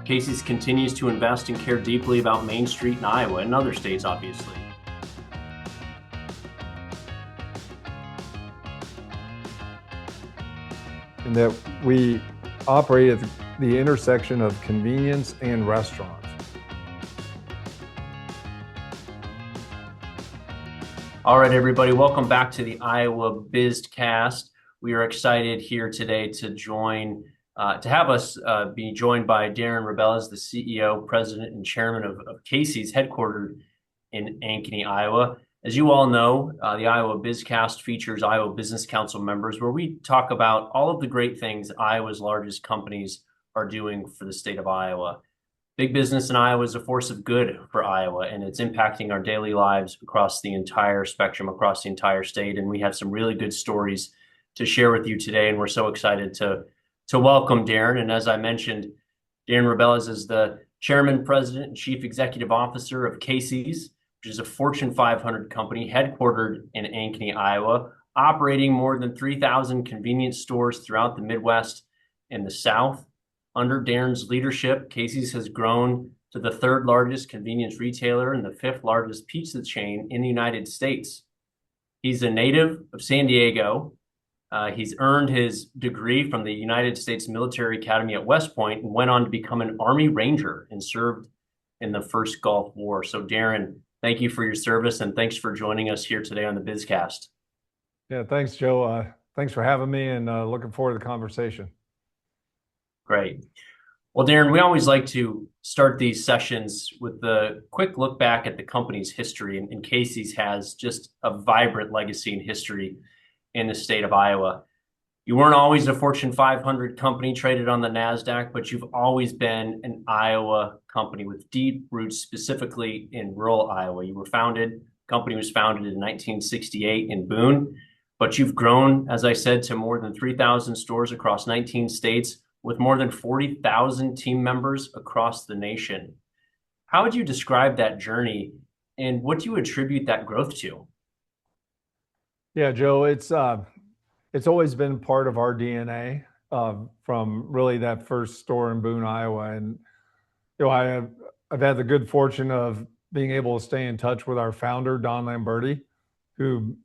Casey's continues to invest and care deeply about Main Street in Iowa and other states, obviously. And that we operate at the intersection of convenience and restaurants. All right, everybody, welcome back to the Iowa BizCast. We are excited here today to have us be joined by Darren Rebelez, the CEO, President, and Chairman of Casey's, headquartered in Ankeny, Iowa. As you all know, the Iowa BizCast features Iowa Business Council members, where we talk about all of the great things Iowa's largest companies are doing for the state of Iowa. Big business in Iowa is a force of good for Iowa, and it's impacting our daily lives across the entire spectrum, across the entire state. And we have some really good stories to share with you today, and we're so excited to welcome Darren. And as I mentioned, Darren Rebelez is the Chairman, President, and Chief Executive Officer of Casey's, which is a Fortune 500 company headquartered in Ankeny, Iowa, operating more than 3,000 convenience stores throughout the Midwest and the South. Under Darren's leadership, Casey's has grown to the third largest convenience retailer and the fifth largest pizza chain in the United States. He's a native of San Diego. He's earned his degree from the United States Military Academy at West Point and went on to become an Army Ranger and served in the first Gulf War. So Darren, thank you for your service, and thanks for joining us here today on the BizCast. Yeah, thanks, Joe. Thanks for having me, and looking forward to the conversation. Great. Well, Darren, we always like to start these sessions with a quick look back at the company's history, and Casey's has just a vibrant legacy and history in the state of Iowa. You weren't always a Fortune 500 company traded on the NASDAQ, but you've always been an Iowa company with deep roots, specifically in rural Iowa. The company was founded in 1968 in Boone, but you've grown, as I said, to more than 3,000 stores across 19 states with more than 40,000 team members across the nation. How would you describe that journey, and what do you attribute that growth to? Yeah, Joe, it's always been part of our DNA from really that first store in Boone, Iowa. And I've had the good fortune of being able to stay in touch with our founder, Don Lamberti, who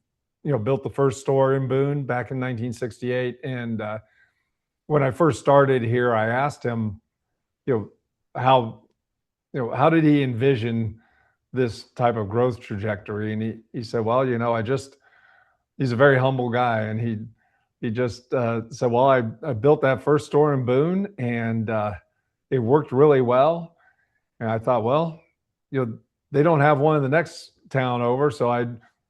built the first store in Boone back in 1968. And when I first started here, I asked him, how did he envision this type of growth trajectory? And he said, well, he's a very humble guy. And he just said, well, I built that first store in Boone, and it worked really well. And I thought, well, they don't have one in the next town over. So I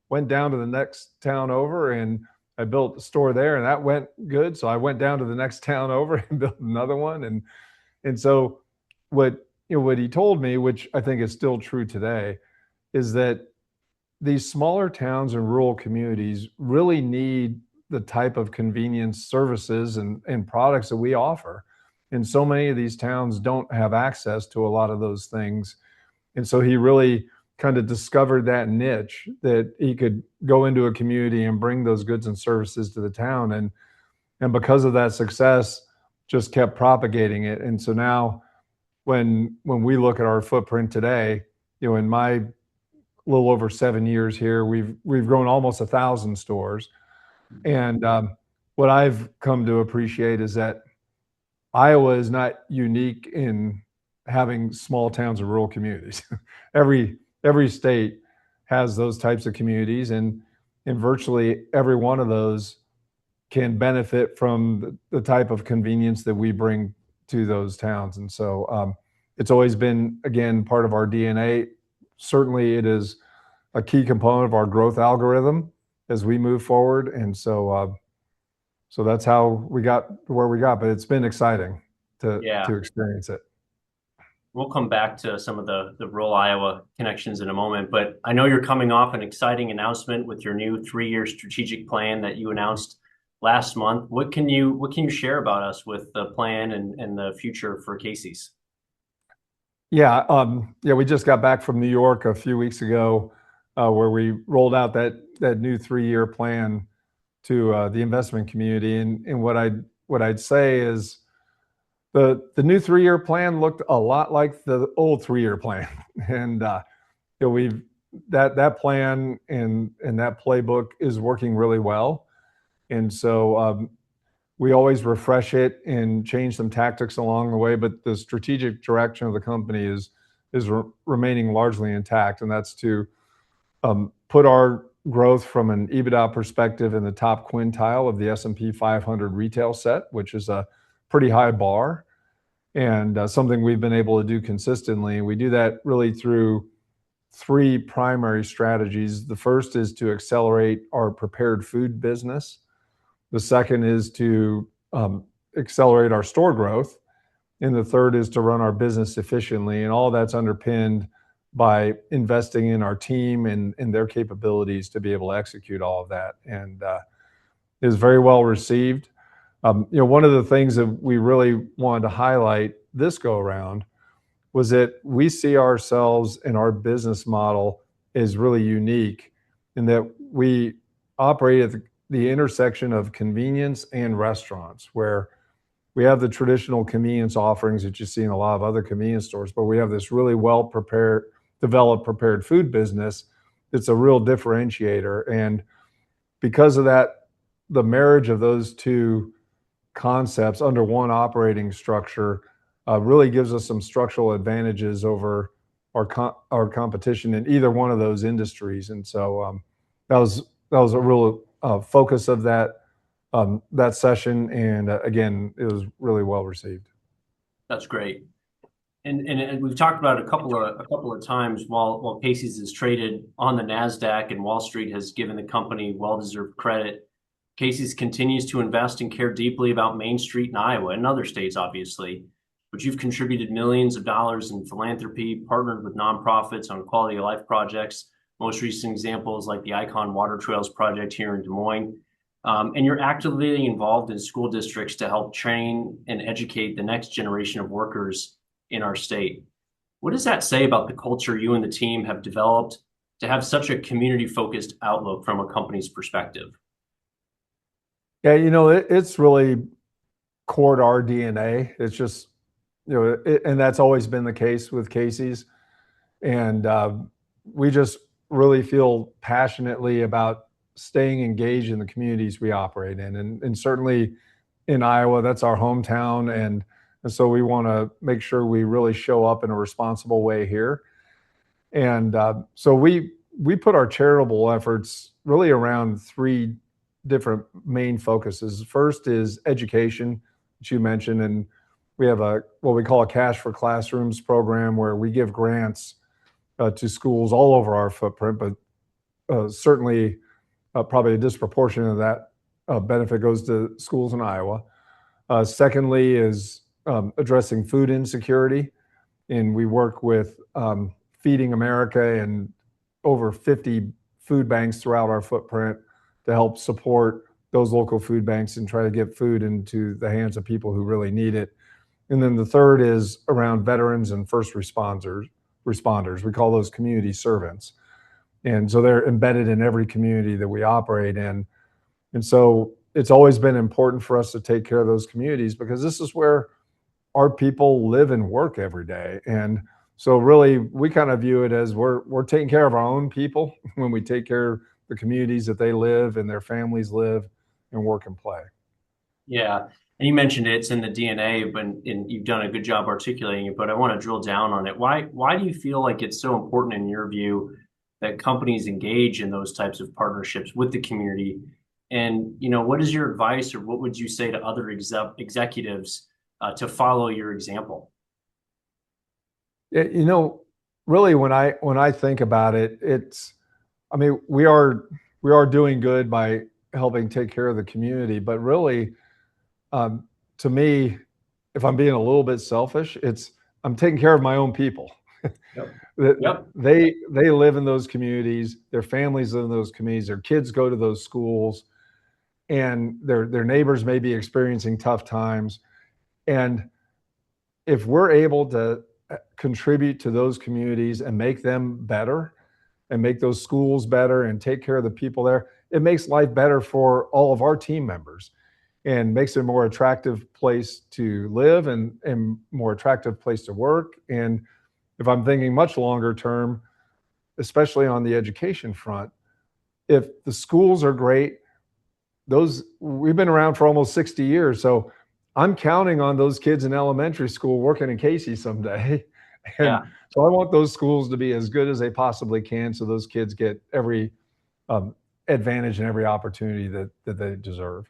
went down to the next town over, and I built a store there, and that went good. So I went down to the next town over and built another one. And so what he told me, which I think is still true today, is that these smaller towns and rural communities really need the type of convenience services and products that we offer. And so many of these towns don't have access to a lot of those things. And so he really kind of discovered that niche, that he could go into a community and bring those goods and services to the town. And because of that success, just kept propagating it. And so now when we look at our footprint today, in my little over 7 years here, we've grown almost 1,000 stores. And what I've come to appreciate is that Iowa is not unique in having small towns and rural communities. Every state has those types of communities, and virtually every one of those can benefit from the type of convenience that we bring to those towns. And so it's always been, again, part of our DNA. Certainly it is a key component of our growth algorithm as we move forward. And so that's how we got where we got, but it's been exciting to experience it. We'll come back to some of the rural Iowa connections in a moment, but I know you're coming off an exciting announcement with your new 3-year strategic plan that you announced last month. What can you share about us with the plan and the future for Casey's? Yeah, we just got back from New York a few weeks ago, where we rolled out that new 3-year plan to the investment community. And what I'd say is The new 3-year plan looked a lot like the old 3-year plan, and we've that plan and that playbook is working really well, and so we always refresh it and change some tactics along the way, but the strategic direction of the company is remaining largely intact, and that's to put our growth from an EBITDA perspective in the top quintile of the S&P 500 retail set, which is a pretty high bar, and something we've been able to do consistently. We do that really through three primary strategies. The first is to accelerate our prepared food business. The second is to accelerate our store growth. And the third is to run our business efficiently. And all that's underpinned by investing in our team and their capabilities to be able to execute all of that. And is very well received. One of the things that we really wanted to highlight this go around was that we see ourselves and our business model is really unique in that we operate at the intersection of convenience and restaurants, where we have the traditional convenience offerings that you see in a lot of other convenience stores, but we have this really well developed prepared food business that's a real differentiator. And because of that, the marriage of those two concepts under one operating structure really gives us some structural advantages over our competition in either one of those industries. And so that was a real focus of that session, and again, it was really well received. That's great. And we've talked about it a couple of times. While Casey's is traded on the NASDAQ and Wall Street has given the company well-deserved credit, Casey's continues to invest and care deeply about Main Street in Iowa and other states, obviously. But you've contributed millions of dollars in philanthropy, partnered with nonprofits on quality of life projects. Most recent examples like the Icon Water Trails project here in Des Moines. And you're actively involved in school districts to help train and educate the next generation of workers in our state. What does that say about the culture you and the team have developed to have such a community-focused outlook from a company's perspective? Yeah, it's really core to our DNA. It's just, and that's always been the case with Casey's. And we just really feel passionately about staying engaged in the communities we operate in. And certainly in Iowa, that's our hometown. And so we want to make sure we really show up in a responsible way here. And so we put our charitable efforts really around three different main focuses. First is education, which you mentioned, and we have what we call a Cash for Classrooms program, where we give grants to schools all over our footprint, but certainly probably a disproportionate of that benefit goes to schools in Iowa. Secondly is addressing food insecurity, and we work with Feeding America and over 50 food banks throughout our footprint to help support those local food banks and try to get food into the hands of people who really need it. And then the third is around veterans and first responders. We call those community servants. And so they're embedded in every community that we operate in. And so it's always been important for us to take care of those communities, because this is where our people live and work every day. And so really, we kind of view it as we're taking care of our own people when we take care of the communities that they live and their families live and work and play. Yeah. And you mentioned it's in the DNA, and you've done a good job articulating it, but I want to drill down on it. Why do you feel like it's so important in your view that companies engage in those types of partnerships with the community? And, what is your advice, or what would you say to other executives to follow your example? Yeah, really, when I think about it, we are doing good by helping take care of the community, but really, to me, if I'm being a little bit selfish, I'm taking care of my own people. Yep. They live in those communities, their families live in those communities, their kids go to those schools, and their neighbors may be experiencing tough times. And if we're able to contribute to those communities and make them better and make those schools better and take care of the people there, it makes life better for all of our team members. and makes it a more attractive place to live and more attractive place to work. And if I'm thinking much longer term, especially on the education front, if the schools are great, those we've been around for almost 60 years. So I'm counting on those kids in elementary school working in Casey someday. And Yeah. so I want those schools to be as good as they possibly can so those kids get every um, advantage and every opportunity that they deserve.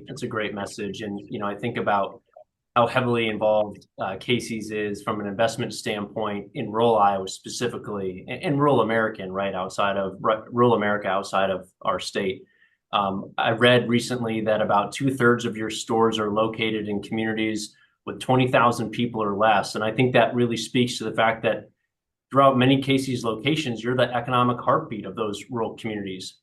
It's a great message. And, I think about how heavily involved Casey's is from an investment standpoint in rural Iowa specifically, and rural American, right, rural America outside of our state. I read recently that about two-thirds of your stores are located in communities with 20,000 people or less. And I think that really speaks to the fact that throughout many Casey's locations, you're the economic heartbeat of those rural communities.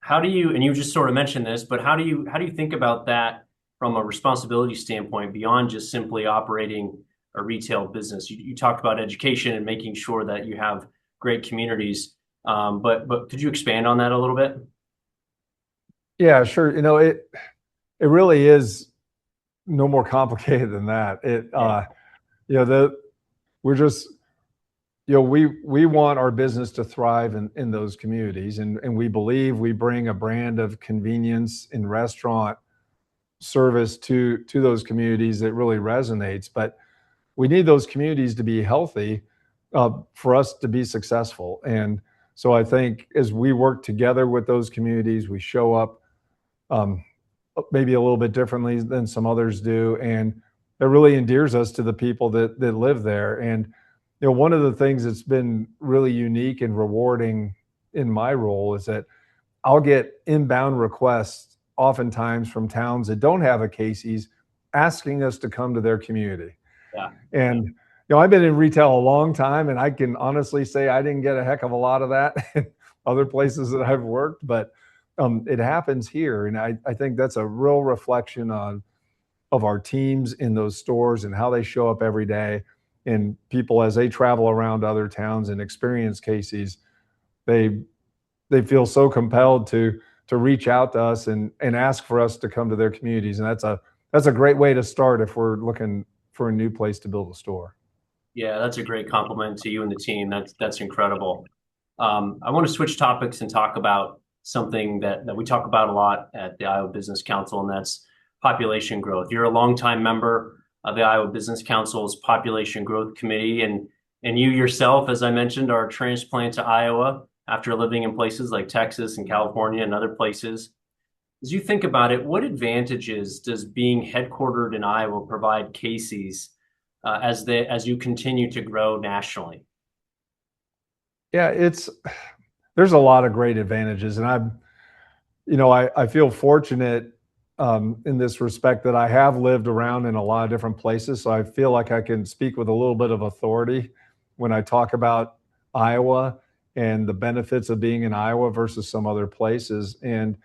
How do you, and you just sort of mentioned this, but how do you think about that from a responsibility standpoint beyond just simply operating a retail business? You talked about education and making sure that you have great communities, but could you expand on that a little bit? Yeah, sure. It really is no more complicated than that. Yeah, You know, the we're just we want our business to thrive in those communities, and we believe we bring a brand of convenience in restaurant service to those communities that really resonates. But we need those communities to be healthy for us to be successful. And so I think as we work together with those communities, we show up um, maybe a little bit differently than some others do, and it really endears us to the people that live there. And one of the things that's been really unique and rewarding in my role is that I'll get inbound requests oftentimes from towns that don't have a Casey's asking us to come to their community. yeah, And I've been in retail a long time, and I can honestly say I didn't get a heck of a lot of that in other places that I've worked, but it happens here, and I think that's a real reflection of our teams in those stores and how they show up every day. And people, as they travel around other towns and experience Casey's, they they feel so compelled to reach out to us and ask for us to come to their communities, and that's a great way to start if we're looking for a new place to build a store. yeah. That's a great compliment to you and the team. That's incredible. I want to switch topics and talk about something that we talk about a lot at the Iowa Business Council, and that's population growth. You're a longtime member of the Iowa Business Council's Population Growth Committee, and you yourself, as I mentioned, are a transplant to Iowa after living in places like Texas and California and other places. As you think about it, what advantages does being headquartered in Iowa provide Casey's as you continue to grow nationally? Yeah, there's a lot of great advantages, and I feel fortunate in this respect that I have lived around in a lot of different places, so I feel like I can speak with a little bit of authority when I talk about Iowa and the benefits of being in Iowa versus some other places. And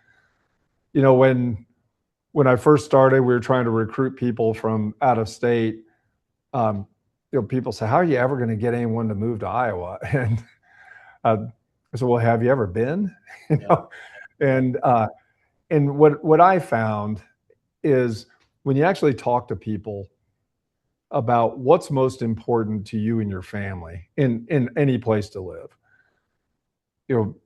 when I first started, we were trying to recruit people from out of state. Um, people say, "How are you ever going to get anyone to move to Iowa?" And uh, I said, "Well, have you ever been?" you Yeah, know, and what I found is when you actually talk to people about what's most important to you and your family in any place to live,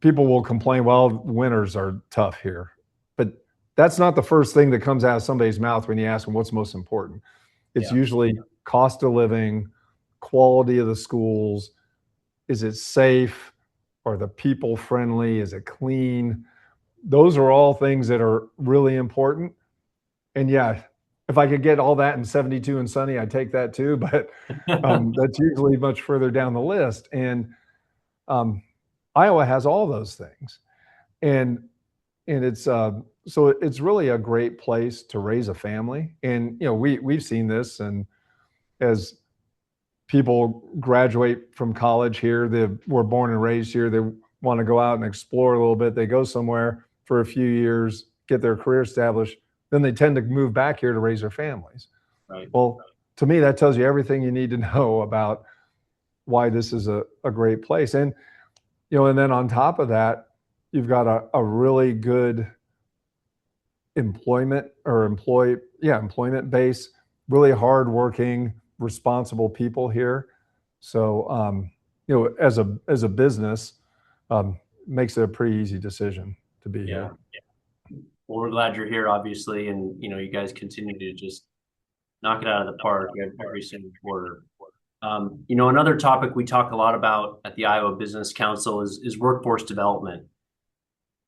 people will complain, "Well, winters are tough here," but that's not the first thing that comes out of somebody's mouth when you ask them what's most important. It's yeah, usually cost of living, quality of the schools, is it safe? Are the people friendly? Is it clean? Those are all things that are really important. And yeah, if I could get all that in 72 and sunny, I'd take that too. But that's usually much further down the list. And um, Iowa has all those things, and so it's really a great place to raise a family. And we've seen this, and as people graduate from college here, they were born and raised here, they want to go out and explore a little bit. They go somewhere for a few years, get their career established, then they tend to move back here to raise their families. right. Well, to me, that tells you everything you need to know about why this is a great place. And then on top of that, you've got a really good employment base, really hardworking, responsible people here. So, as a business, makes it a pretty easy decision to be Yeah. here. Well, we're glad you're here, obviously, and you guys continue to just knock it out of the park every single quarter. Another topic we talk a lot about at the Iowa Business Council is workforce development.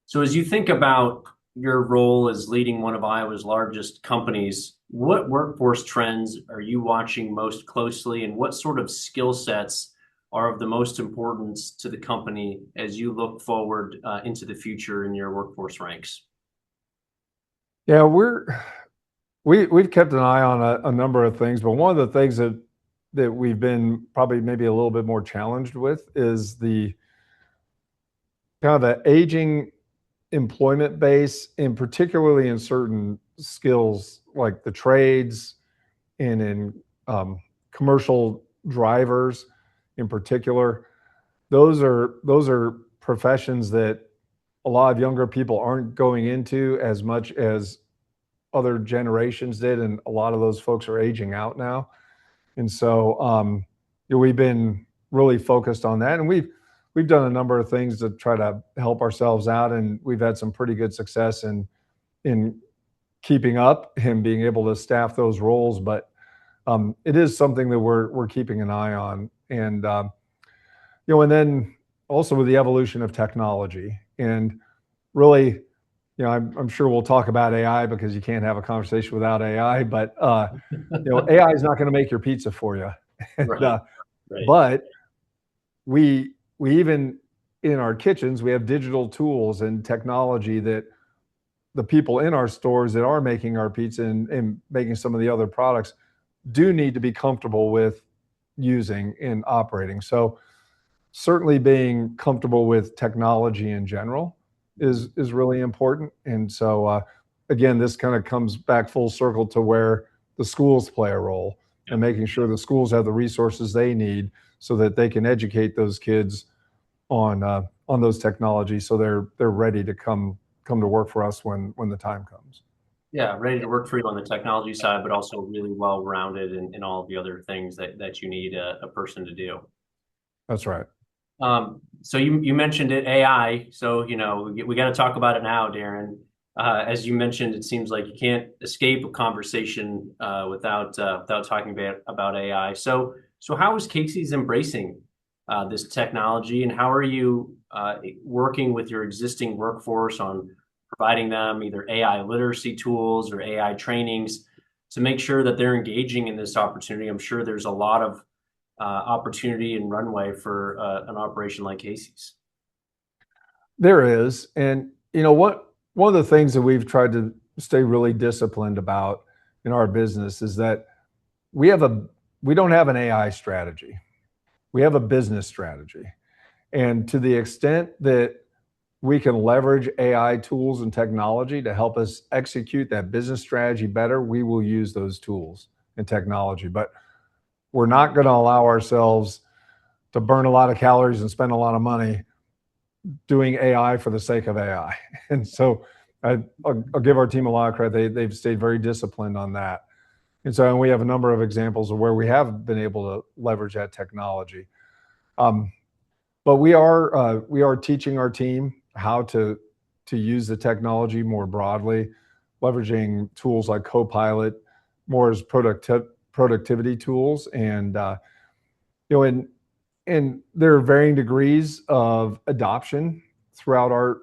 So as you think about your role as leading one of Iowa's largest companies, what workforce trends are you watching most closely, and what sort of skill sets are of the most importance to the company as you look forward into the future in your workforce ranks? Yeah, we've kept an eye on a number of things, but one of the things that we've been probably maybe a little bit more challenged with is the kind of the aging employment base, and particularly in certain skills like the trades and in commercial drivers in particular. Those are professions that a lot of younger people aren't going into as much as other generations did, and a lot of those folks are aging out now. And so, we've been really focused on that, and we've done a number of things to try to help ourselves out, and we've had some pretty good success in keeping up and being able to staff those roles. But it is something that we're keeping an eye on, and and then also with the evolution of technology, and really, I'm sure we'll talk about AI because you can't have a conversation without AI. But AI is not going to make your pizza for you, and, Right, right. but we even in our kitchens we have digital tools and technology that the people in our stores that are making our pizza and making some of the other products do need to be comfortable with using and operating. So certainly being comfortable with technology in general is really important. And so again, this kind of comes back full circle to where the schools play a role, and making sure the schools have the resources they need so that they can educate those kids on those technologies, so they're ready to come to work for us when the time comes. Yeah, ready to work for you on the technology side, but also really well-rounded in all of the other things that you need a person to do. That's right. So you mentioned it, AI. So we got to talk about it now, Darren. As you mentioned, it seems like you can't escape a conversation without talking about AI. So how is Casey's embracing this technology, and how are you working with your existing workforce on providing them either AI literacy tools or AI trainings to make sure that they're engaging in this opportunity? I'm sure there's a lot of opportunity and runway for an operation like Casey's. There is, and what one of the things that we've tried to stay really disciplined about in our business is that we don't have an AI strategy. We have a business strategy. And to the extent that we can leverage AI tools and technology to help us execute that business strategy better, we will use those tools and technology. But we're not going to allow ourselves to burn a lot of calories and spend a lot of money doing AI for the sake of AI. And so I'll give our team a lot of credit. They've stayed very disciplined on that. And so we have a number of examples of where we have been able to leverage that technology. But we are teaching our team how to use the technology more broadly, leveraging tools like Copilot more as productivity tools, and and there are varying degrees of adoption throughout our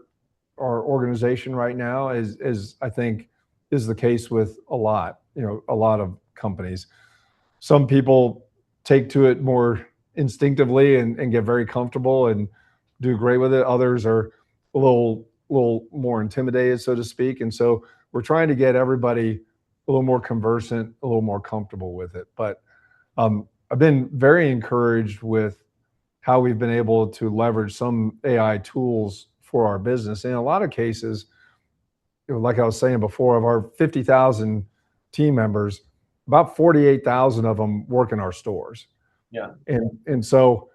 organization right now, as I think is the case with a lot of companies. Some people take to it more instinctively and get very comfortable and do great with it. Others are a little more intimidated, so to speak. And so we're trying to get everybody a little more conversant, a little more comfortable with it. But I've been very encouraged with how we've been able to leverage some AI tools for our business. In a lot of cases, like I was saying before, of our 50,000 team members, about 48,000 of them work in our stores. Yeah. And so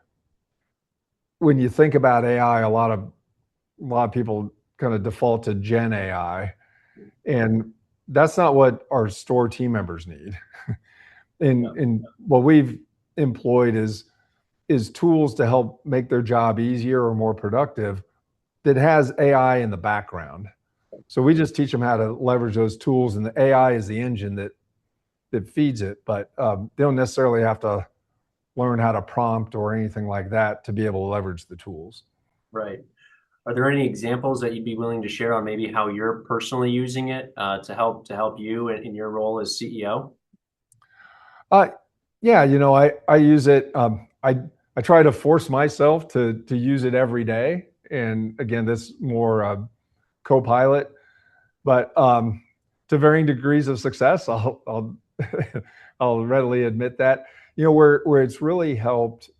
when you think about AI, a lot of people kind of default to Gen AI. And that's not what our store team members need. Yeah. And what we've employed is tools to help make their job easier or more productive that has AI in the background. So we just teach them how to leverage those tools, and the AI is the engine that feeds it. But they don't necessarily have to learn how to prompt or anything like that to be able to leverage the tools. Right. Are there any examples that you'd be willing to share on maybe how you're personally using it to help you in your role as CEO? Uh, yeah, I use it. I try to force myself to use it every day. And again, this more co-pilot, but to varying degrees of success. I'll I'll readily admit that. Where it's really helped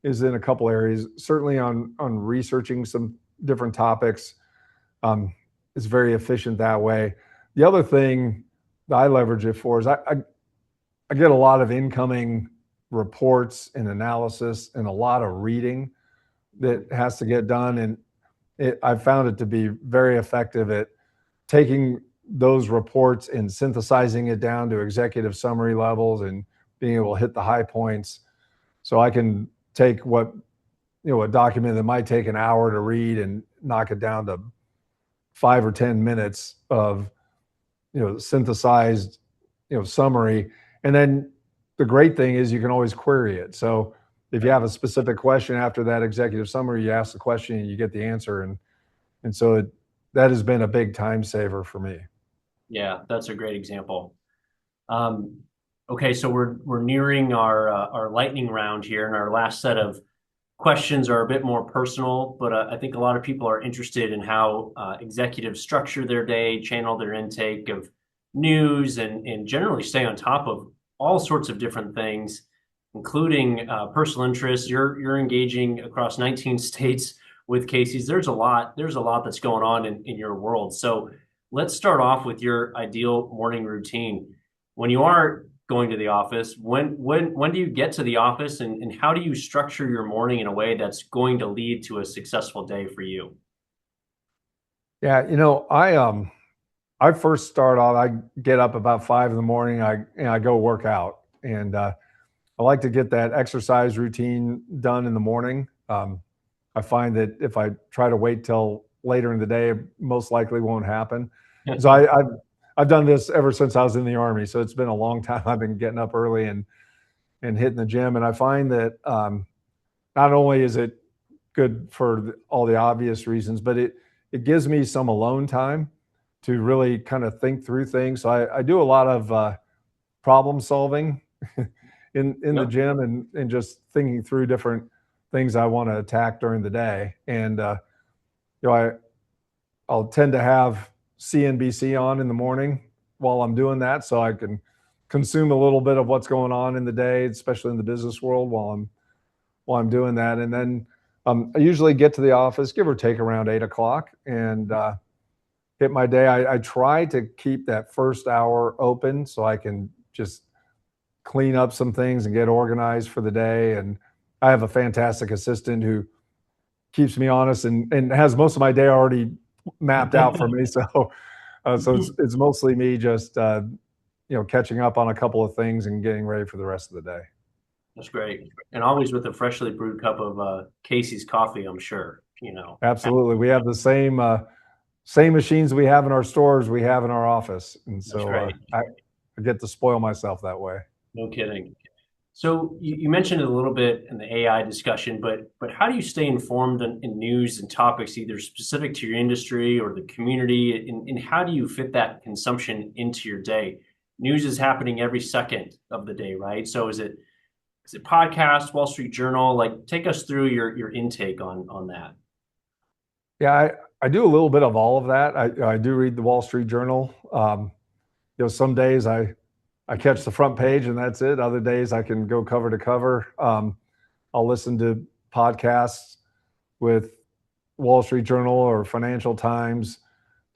is in a couple areas. Certainly on researching some different topics, it's very efficient that way. The other thing that I leverage it for is I get a lot of incoming reports and analysis and a lot of reading that has to get done. And I found it to be very effective at taking those reports and synthesizing it down to executive summary levels and being able to hit the high points. So I can take a document that might take an hour to read and knock it down to 5 or 10 minutes of, synthesized, summary. And then the great thing is you can always query it. So if you have a specific question after that executive summary, you ask the question and you get the answer. And so that has been a big time saver for me. Yeah, that's a great example. Okay, so we're nearing our lightning round here, and our last set of questions are a bit more personal, but I think a lot of people are interested in how executives structure their day, channel their intake of news, and generally stay on top of all sorts of different things, including personal interests. You're engaging across 19 states with Casey's. There's a lot that's going on in your world. So let's start off with your ideal morning routine. When you are going to the office, when do you get to the office, and how do you structure your morning in a way that's going to lead to a successful day for you? Yeah, I first start off. I get up about 5 in the morning. I go work out, and I like to get that exercise routine done in the morning. I find that if I try to wait till later in the day, it most likely won't happen. So I've done this ever since I was in the Army. So it's been a long time. I've been getting up early and hitting the gym, and I find that not only is it good for all the obvious reasons, but it gives me some alone time to really kind of think through things. So I do a lot of problem solving in the Yep. gym and just thinking through different things I want to attack during the day. And I'll tend to have CNBC on in the morning while I'm doing that, so I can consume a little bit of what's going on in the day, especially in the business world, while I'm doing that. And then I usually get to the office, give or take, around 8 o'clock, and hit my day. I try to keep that first hour open so I can just clean up some things and get organized for the day. And I have a fantastic assistant who keeps me honest and has most of my day already mapped out for me. So it's mostly me just catching up on a couple of things and getting ready for the rest of the day. That's great. And always with a freshly brewed cup of Casey's coffee, I'm sure. Absolutely, we have the same machines we have in our stores we have in our office, and That's so great. I get to spoil myself that way. No kidding. So you mentioned it a little bit in the AI discussion, but how do you stay informed in news and topics either specific to your industry or the community, and how do you fit that consumption into your day? News is happening every second of the day, right? So is it podcast, Wall Street Journal? Like, take us through your intake on that. Yeah, I do a little bit of all of that. I do read the Wall Street Journal. Some days I catch the front page and that's it. Other days I can go cover to cover. I'll listen to podcasts with Wall Street Journal or Financial Times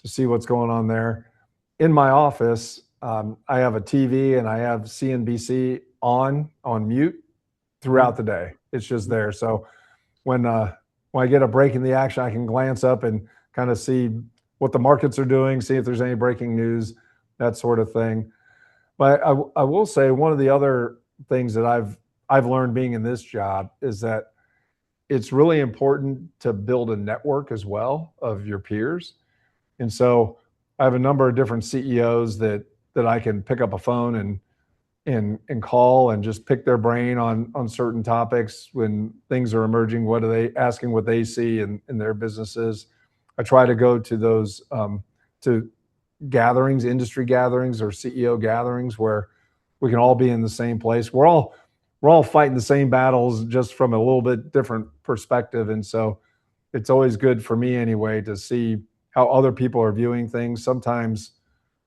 to see what's going on there. In my office, I have a TV and I have CNBC on mute throughout the day. It's just there. So when I get a break in the action, I can glance up and kind of see what the markets are doing, see if there's any breaking news, that sort of thing. But I will say one of the other things that I've learned being in this job is that it's really important to build a network as well of your peers. And so I have a number of different CEOs that I can pick up a phone and call and just pick their brain on certain topics when things are emerging. What are they asking? What they see in their businesses? I try to go to those to gatherings, industry gatherings, or CEO gatherings where we can all be in the same place. We're all fighting the same battles, just from a little bit different perspective. And so it's always good for me anyway to see how other people are viewing things. Sometimes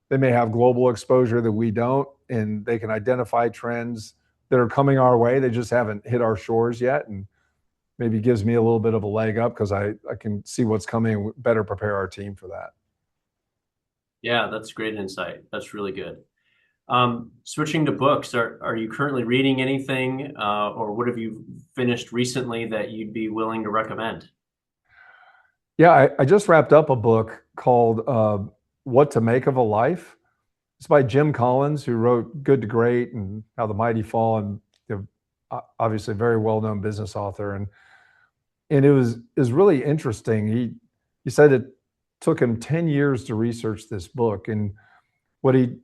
they may have global exposure that we don't, and they can identify trends that are coming our way. They just haven't hit our shores yet. And maybe gives me a little bit of a leg up because I can see what's coming and better prepare our team for that. Yeah, that's great insight. That's really good. Switching to books, are you currently reading anything, or what have you finished recently that you'd be willing to recommend? Yeah, I just wrapped up a book called What to Make of a Life. It's by Jim Collins, who wrote Good to Great and How the Mighty Fall, and obviously a very well-known business author. And it was really interesting. He said it took him 10 years to research this book, and what he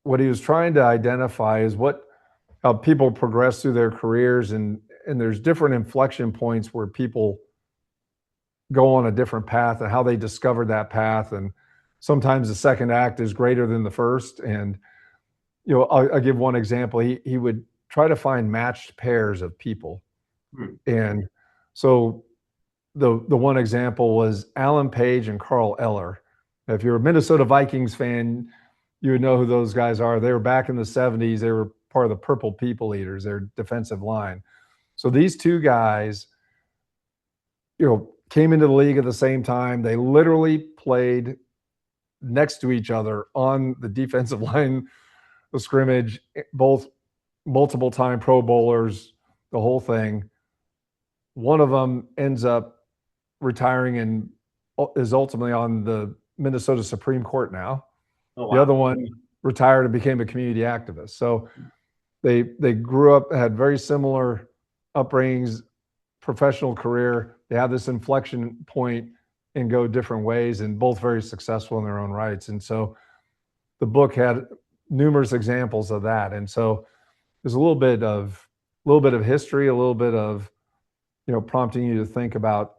was trying to identify is how people progress through their careers, and there's different inflection points where people go on a different path and how they discovered that path. And sometimes the second act is greater than the first. And I'll give one example. He would try to find matched pairs of people. Hmm. And so the one example was Alan Page and Carl Eller. If you're a Minnesota Vikings fan, you would know who those guys are. They were back in the 70s. They were part of the Purple People Eaters, their defensive line. So these two guys, came into the league at the same time. They literally played next to each other on the defensive line of scrimmage, both multiple time Pro Bowlers, the whole thing. One of them ends up retiring and is ultimately on the Minnesota Supreme Court now. Oh, wow. The other one retired and became a community activist. So they grew up, had very similar upbringings, professional career. They have this inflection point and go different ways, and both very successful in their own rights. And so the book had numerous examples of that. And so there's a little bit of history, a little bit of prompting you to think about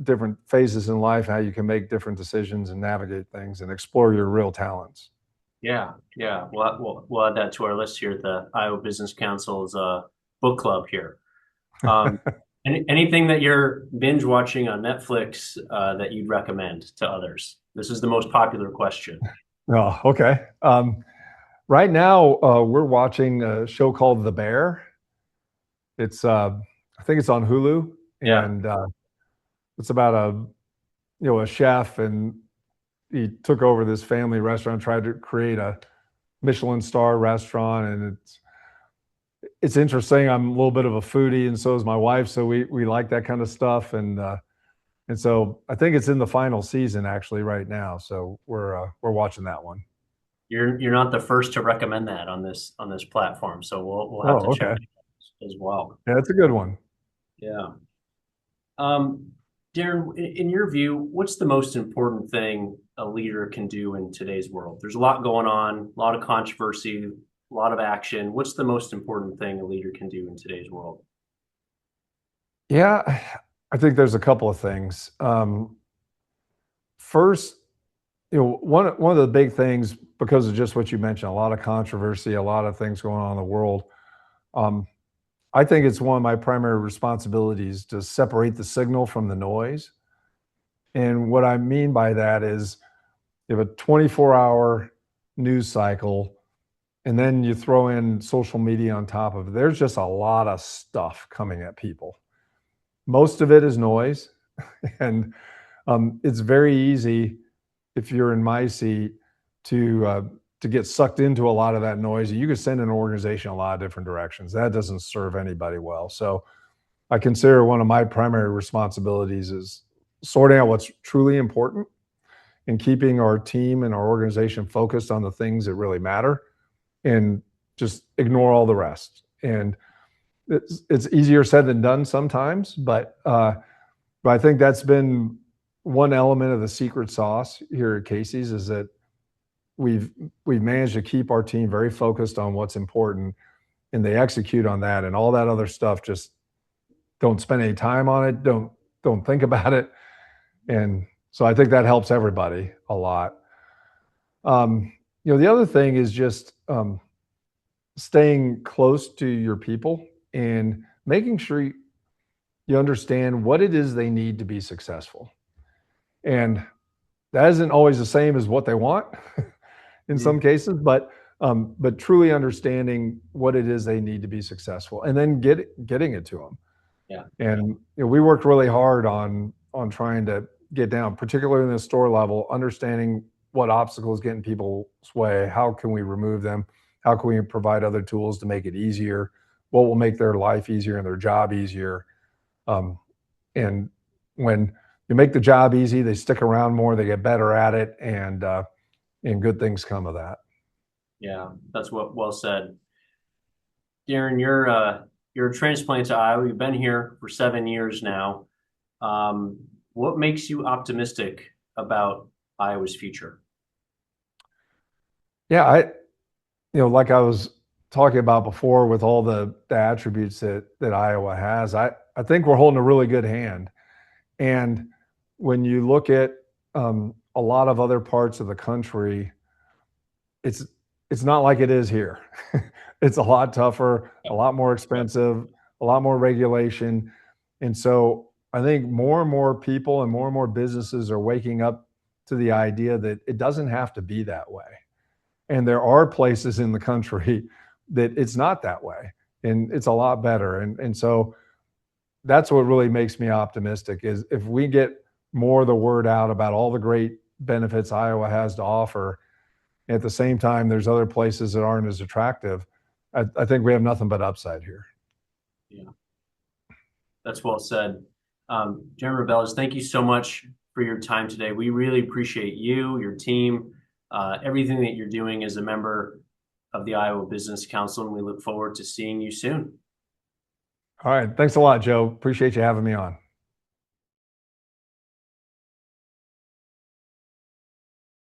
different phases in life, how you can make different decisions and navigate things and explore your real talents. Yeah. We'll add that to our list here at the Iowa Business Council's book club here. Anything that you're binge watching on Netflix that you'd recommend to others? This is the most popular question. Oh, okay. Right now, we're watching a show called The Bear. It's I think it's on Hulu, and it's about a chef, and he took over this family restaurant, tried to create a Michelin star restaurant, and it's interesting. I'm a little bit of a foodie, and so is my wife. So we like that kind of stuff, and so I think it's in the final season actually right now. So we're watching that one. You're not the first to recommend that on this platform, so we'll have to check it as well. Yeah, it's a good one. Yeah. Darren, in your view, what's the most important thing a leader can do in today's world? There's a lot going on, a lot of controversy, a lot of action. What's the most important thing a leader can do in today's world? Yeah, I think there's a couple of things. First, one of the big things, because of just what you mentioned, a lot of controversy, a lot of things going on in the world. I think it's one of my primary responsibilities to separate the signal from the noise. And what I mean by that is, you have a 24-hour news cycle, and then you throw in social media on top of it. There's just a lot of stuff coming at people. Most of it is noise, and it's very easy, if you're in my seat, to get sucked into a lot of that noise. You could send an organization a lot of different directions. That doesn't serve anybody well. So I consider one of my primary responsibilities is sorting out what's truly important and keeping our team and our organization focused on the things that really matter and just ignore all the rest. And it's easier said than done sometimes, but I think that's been one element of the secret sauce here at Casey's, is that we've managed to keep our team very focused on what's important, and they execute on that, and all that other stuff, just don't spend any time on it, don't think about it. And so I think that helps everybody a lot. The other thing is just staying close to your people and making sure you understand what it is they need to be successful. And that isn't always the same as what they want in some cases, but truly understanding what it is they need to be successful, and then getting it to them. Yeah. And we worked really hard on trying to get down, particularly in the store level, understanding what obstacles get in people's way, how can we remove them, how can we provide other tools to make it easier, what will make their life easier and their job easier. And when you make the job easy, they stick around more, they get better at it, and good things come of that. Yeah, that's well said. Darren, you're a transplant to Iowa. You've been here for 7 years now. What makes you optimistic about Iowa's future? Yeah, like I was talking about before, with all the attributes that Iowa has, I think we're holding a really good hand. And when you look at a lot of other parts of the country, it's not like it is here. It's a lot tougher, a lot more expensive, a lot more regulation. And so I think more and more people and more businesses are waking up to the idea that it doesn't have to be that way. And there are places in the country that it's not that way, and it's a lot better. And so that's what really makes me optimistic, is if we get more of the word out about all the great benefits Iowa has to offer, at the same time there's other places that aren't as attractive, I think we have nothing but upside here. Yeah, that's well said. Darren Rebelez, thank you so much for your time today. We really appreciate you, your team, everything that you're doing as a member of the Iowa Business Council, and we look forward to seeing you soon. All right. Thanks a lot, Joe. Appreciate you having me on.